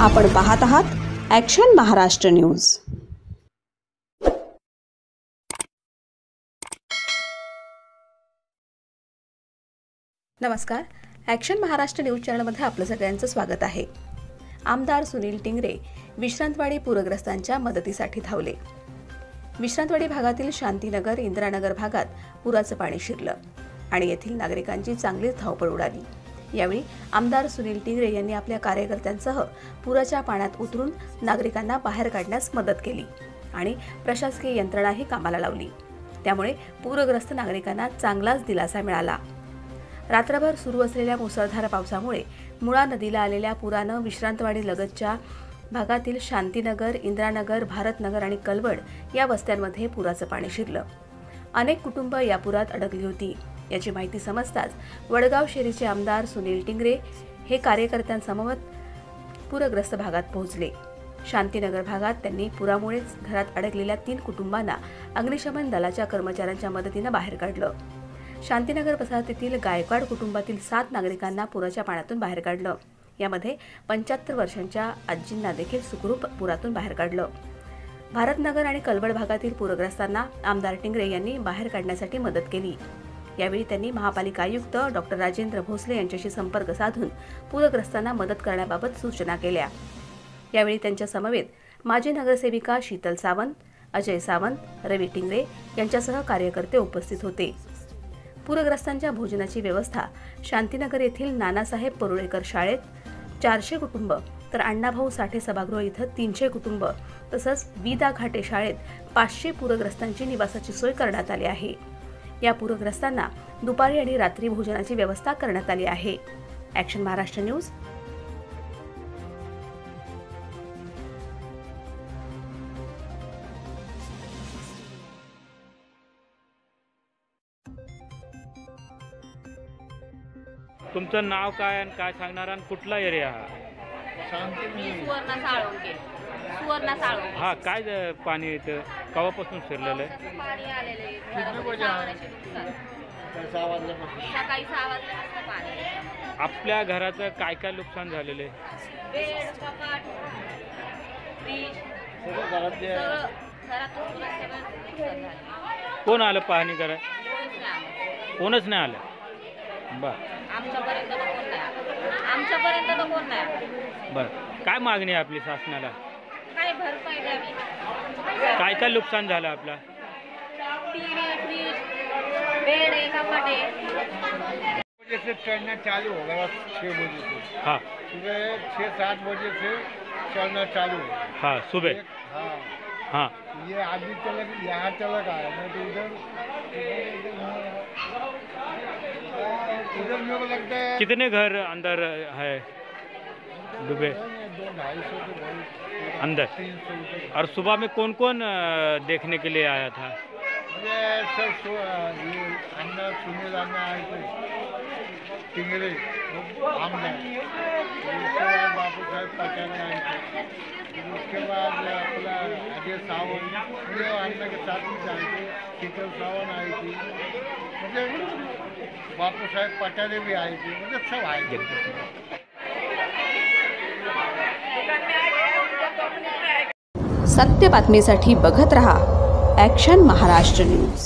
आपण पाहत आहात ॲक्शन महाराष्ट्र न्यूज। नमस्कार, ॲक्शन महाराष्ट्र न्यूज चॅनलमध्ये आपलं सगळ्यांचं स्वागत आहे। आमदार सुनील टिंगरे विश्रांतवाडी पूरग्रस्तांच्या मदतीसाठी धावले। विश्रांतवाडी भागातील शांतीनगर, इंदिरानगर भागात पुराचं पाणी शिरलं आणि येथील नागरिकांची चांगलीच धावपळ उडाली। यावेळी आमदार सुनील टिंगरे यांनी आपल्या कार्यकर्त्यांसह पुराच्या पाण्यात उतरून नागरिकांना बाहेर काढण्यास मदत केली आणि प्रशासकीय यंत्रणाही कामाला लावली। त्यामुळे पूरग्रस्त नागरिकांना चांगलाच दिलासा मिळाला। रात्रभर सुरू असलेल्या मुसळधार पावसामुळे मुळा नदीला आलेल्या पुरानं विश्रांतवाडी लगतच्या भागातील शांतीनगर, इंदिरानगर, भारतनगर आणि कलवड या वस्त्यांमध्ये पुराचं पाणी शिरलं। अनेक कुटुंब या पुरात अडकली होती। याची माहिती समजताच वडगाव शेरीचे आमदार सुनील टिंगरे हे कार्यकर्त्यांसमवेत पूरग्रस्त भागात पोहोचले। शांतीनगर भागात त्यांनी पुरामुळे घरात अडकलेल्या 3 कुटुंबांना अग्निशमन दलाच्या कर्मचाऱ्यांच्या मदतीने बाहेर काढलं। शांतीनगर वसाहतीतील गायकवाड कुटुंबातील 7 नागरिकांना पुराच्या पाण्यातून बाहेर काढलं। यामध्ये 75 वर्षांच्या आजींना देखील सुखरूप पुरातून बाहेर काढलं। भारतनगर आणि कलवड भागातील पूरग्रस्तांना आमदार टिंगरे यांनी बाहेर काढण्यासाठी मदत केली। यावेळी त्यांनी महापालिका आयुक्त डॉक्टर राजेंद्र भोसले यांच्याशी संपर्क साधून पूरग्रस्तांना मदत करण्याबाबत सूचना केल्या। यावेळी त्यांच्या समवेत माजी नगरसेविका शीतल सावंत, अजय सावंत, रवी टिंगरे यांच्यासह कार्यकर्ते उपस्थित होते। पूरग्रस्तांच्या भोजनाची व्यवस्था शांतीनगर येथील नानासाहेब परुळेकर शाळेत 400 कुटुंब, तर अण्णाभाऊ साठे सभागृह इथं 300 कुटुंब, तसंच विदा घाटे शाळेत 500 पूरग्रस्तांची निवासाची सोय करण्यात आली आहे। या पूरग्रस्तांना दुपारी आणि रात्री भोजनाची व्यवस्था करण्यात आली आहे। Action Maharashtra news. तुमचं नाव काय आणि काय सांगणार आणि कुठला एरिया हा? सुवर्ण साळुंके। हा, काय पाणी येतं, कवापासून शिरलेलं आहे? पाणी आलेलं आहे सकाळी 6 वाजल्यापासून पाणी। आपल्या घराचं काय काय नुकसान झालेलं आहे? बेड, कपाट, फ्रीज, घरातून सगळं झालं। कोण आलं पाहणी करा? कोणच नाही आलं। बर, आमच्यापर्यंत तर कोण नाही। बर, काय मागणी आहे आपली शासनाला? काय भरपाई द्यावी। काय काय नुकसान झालं आपला? टीवी, फ्रीज, बेड, कपाट है। से चलना चालू हो गया 6 बजे से। हाँ, सुबह 6-7 बजे से चलना चालू हो। हाँ, सुबह। हाँ हाँ, ये आदमी चला यहाँ चला गया, नहीं तो उधर मेरे को लगता है कितने घर अंदर है डूबे? 200-250 के अंदर। 300 और सुबह में कौन कौन देखने के लिए आया था? ये सब ये अन्ना सुनील अन्ना आए थे, टिंगरे आमदार, उसके बाद बापू साहब पटेल आए थे, उसके बाद अपना अजय सावंत, ये अन्ना के साथ में आए थे, शीतल सावंत आई थी, मुझे बापू साहब पटेल भी आए थे, मुझे सब आए थे। सत्य बातमीसाठी बघत रहा ॲक्शन महाराष्ट्र न्यूज।